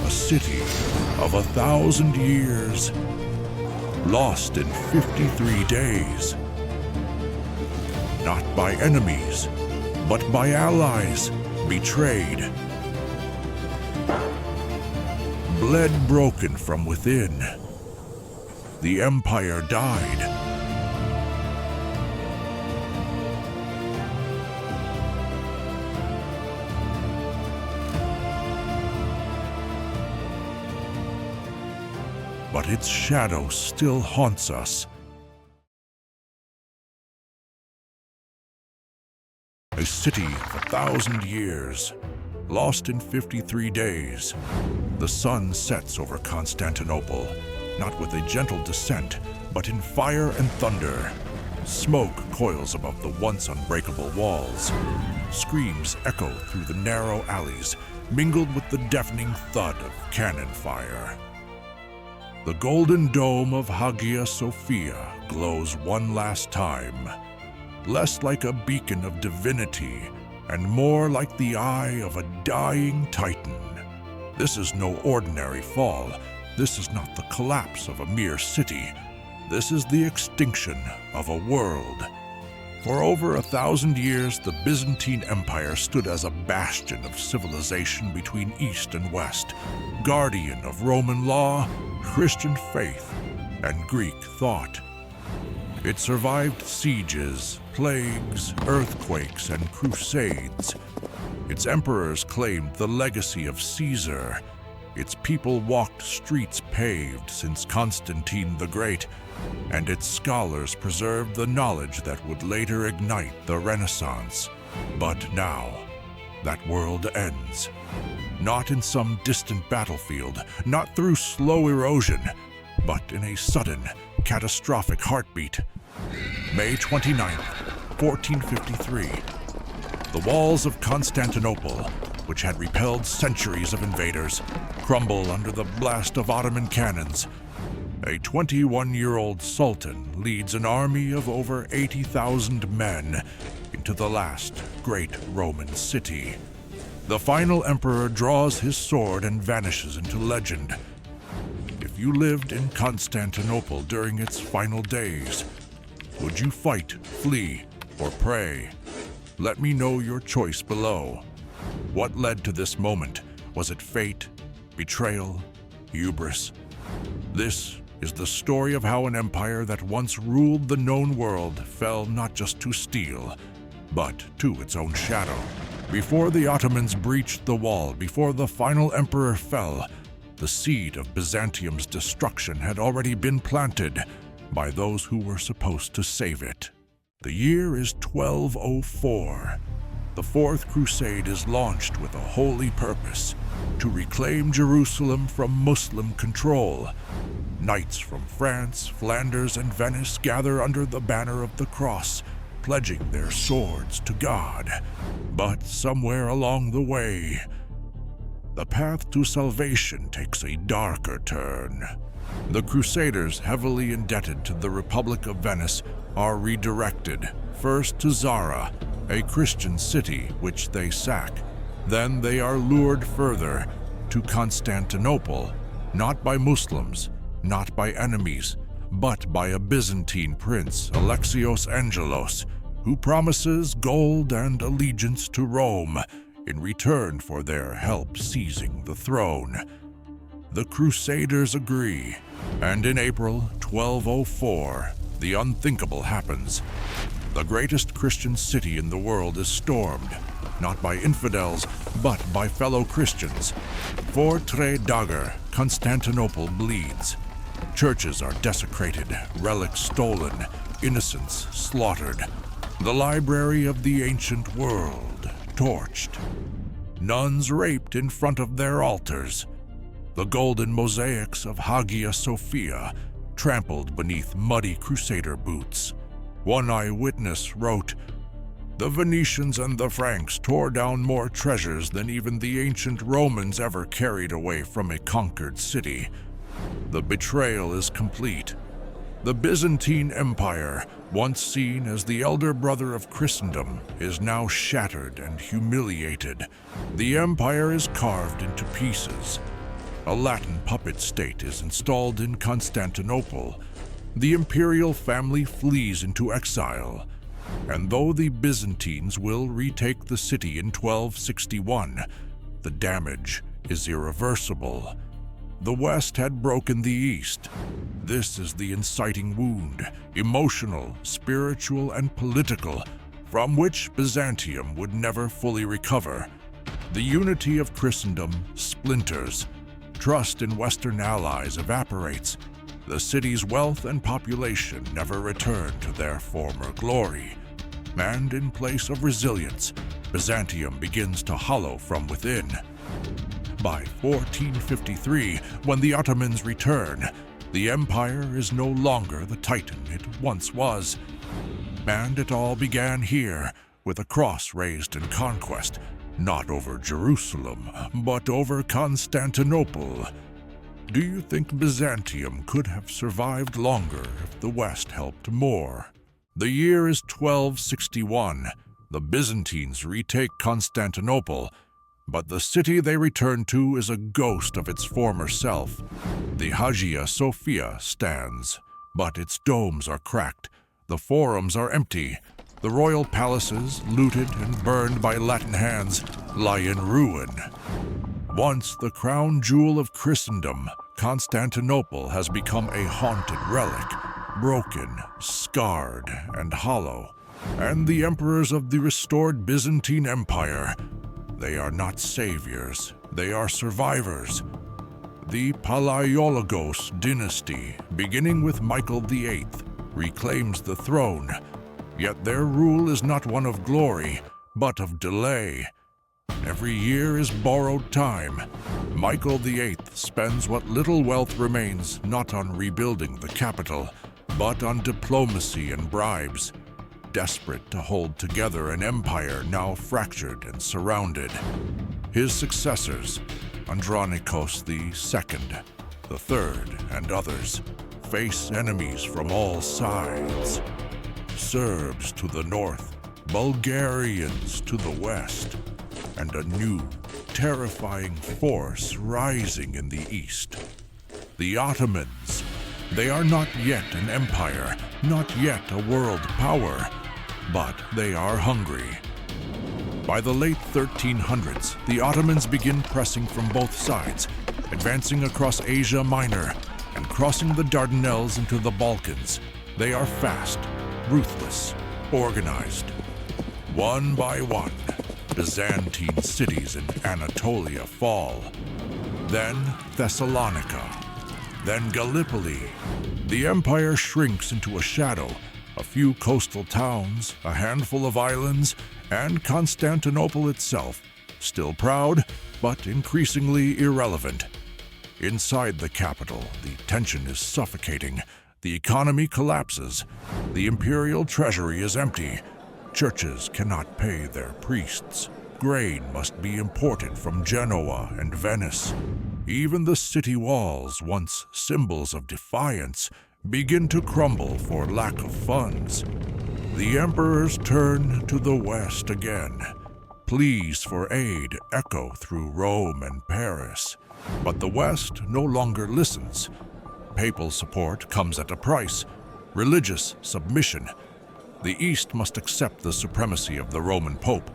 A city of 1,000 years, lost in 53 days. Not by enemies, but by allies, betrayed. Bled broken from within. The empire died. But its shadow still haunts us. A city of 1,000 years, lost in 53 days. The sun sets over Constantinople, not with a gentle descent, but in fire and thunder. Smoke coils above the once unbreakable walls. Screams echo through the narrow alleys, mingled with the deafening thud of cannon fire. The golden dome of Hagia Sophia glows one last time, less like a beacon of divinity and more like the eye of a dying titan. This is no ordinary fall. This is not the collapse of a mere city. This is the extinction of a world. For over 1,000 years, the Byzantine Empire stood as a bastion of civilization between East and West, guardian of Roman law, Christian faith, and Greek thought. It survived sieges, plagues, earthquakes, and crusades. Its emperors claimed the legacy of Caesar. Its people walked streets paved since Constantine the Great, and its scholars preserved the knowledge that would later ignite the Renaissance. But now, that world ends. Not in some distant battlefield, not through slow erosion, but in a sudden, catastrophic heartbeat. May 29th, 1453. The walls of Constantinople, which had repelled centuries of invaders, crumble under the blast of Ottoman cannons. A 21-year-old sultan leads an army of over 80,000 men into the last great Roman city. The final emperor draws his sword and vanishes into legend. If you lived in Constantinople during its final days, would you fight, flee, or pray? Let me know your choice below. What led to this moment? Was it fate, betrayal, hubris? This is the story of how an empire that once ruled the known world fell not just to steel, but to its own shadow. Before the Ottomans breached the wall, before the final emperor fell, the seed of Byzantium's destruction had already been planted by those who were supposed to save it. The year is 1204. The Fourth Crusade is launched with a holy purpose: to reclaim Jerusalem from Muslim control. Knights from France, Flanders, and Venice gather under the banner of the cross, pledging their swords to God. But somewhere along the way, the path to salvation takes a darker turn. The Crusaders, heavily indebted to the Republic of Venice, are redirected, first to Zara, a Christian city which they sack. Then they are lured further to Constantinople, not by Muslims, not by enemies, but by a Byzantine prince, Alexios Angelos, who promises gold and allegiance to Rome in return for their help seizing the throne. The Crusaders agree, and in April 1204, the unthinkable happens. The greatest Christian city in the world is stormed, not by infidels, but by fellow Christians. For Tre Dagger, Constantinople bleeds. Churches are desecrated, relics stolen, innocents slaughtered. The library of the ancient world torched. Nuns raped in front of their altars. The golden mosaics of Hagia Sophia trampled beneath muddy crusader boots. One eyewitness wrote, "The Venetians and the Franks tore down more treasures than even the ancient Romans ever carried away from a conquered city." The betrayal is complete. The Byzantine Empire, once seen as the elder brother of Christendom, is now shattered and humiliated. The empire is carved into pieces. A Latin puppet state is installed in Constantinople. The imperial family flees into exile, and though the Byzantines will retake the city in 1261, the damage is irreversible. The West had broken the East. This is the inciting wound, emotional, spiritual, and political, from which Byzantium would never fully recover. The unity of Christendom splinters. Trust in Western allies evaporates. The city's wealth and population never return to their former glory. And in place of resilience, Byzantium begins to hollow from within. By 1453, when the Ottomans return, the empire is no longer the titan it once was. And it all began here, with a cross raised in conquest, not over Jerusalem, but over Constantinople. Do you think Byzantium could have survived longer if the West helped more? The year is 1261. The Byzantines retake Constantinople, but the city they return to is a ghost of its former self. The Hagia Sophia stands, but its domes are cracked, the forums are empty. The royal palaces, looted and burned by Latin hands, lie in ruin. Once the crown jewel of Christendom, Constantinople has become a haunted relic, broken, scarred, and hollow. And the emperors of the restored Byzantine Empire, they are not saviors, they are survivors. The Palaiologos dynasty, beginning with Michael VIII, reclaims the throne. Yet their rule is not one of glory, but of delay. Every year is borrowed time. Michael VIII spends what little wealth remains not on rebuilding the capital, but on diplomacy and bribes, desperate to hold together an empire now fractured and surrounded. His successors, Andronikos II, the Third, and others, face enemies from all sides. Serbs to the north, Bulgarians to the west, and a new, terrifying force rising in the east. The Ottomans. They are not yet an empire, not yet a world power, but they are hungry. By the late 1300s, the Ottomans begin pressing from both sides, advancing across Asia Minor and crossing the Dardanelles into the Balkans. They are fast, ruthless, organized. One by one, Byzantine cities in Anatolia fall. Then Thessalonica. Then Gallipoli. The empire shrinks into a shadow. A few coastal towns, a handful of islands, and Constantinople itself, still proud, but increasingly irrelevant. Inside the capital, the tension is suffocating. The economy collapses. The imperial treasury is empty. Churches cannot pay their priests. Grain must be imported from Genoa and Venice. Even the city walls, once symbols of defiance, begin to crumble for lack of funds. The emperors turn to the west again. Pleas for aid echo through Rome and Paris. But the West no longer listens. Papal support comes at a price, religious submission. The East must accept the supremacy of the Roman Pope,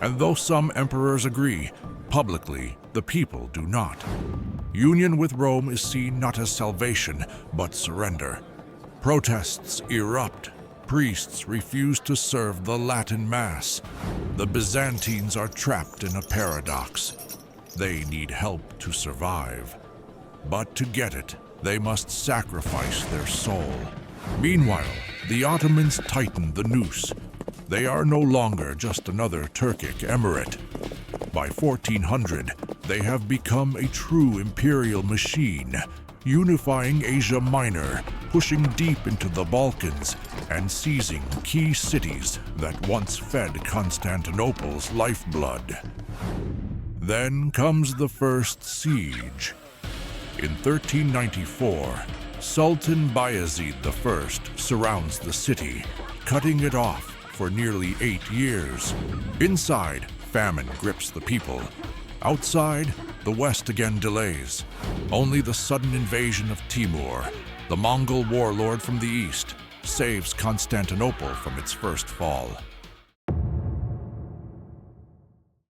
and though some emperors agree, publicly the people do not. Union with Rome is seen not as salvation, but surrender. Protests erupt. Priests refuse to serve the Latin Mass. The Byzantines are trapped in a paradox. They need help to survive. But to get it, they must sacrifice their soul. Meanwhile, the Ottomans tighten the noose. They are no longer just another Turkic emirate. By 1400, they have become a true imperial machine, unifying Asia Minor, pushing deep into the Balkans, and seizing key cities that once fed Constantinople's lifeblood. Then comes the first siege. In 1394, Sultan Bayezid I surrounds the city, cutting it off for nearly 8 years. Inside, famine grips the people. Outside, the West again delays. Only the sudden invasion of Timur, the Mongol warlord from the east, saves Constantinople from its first fall.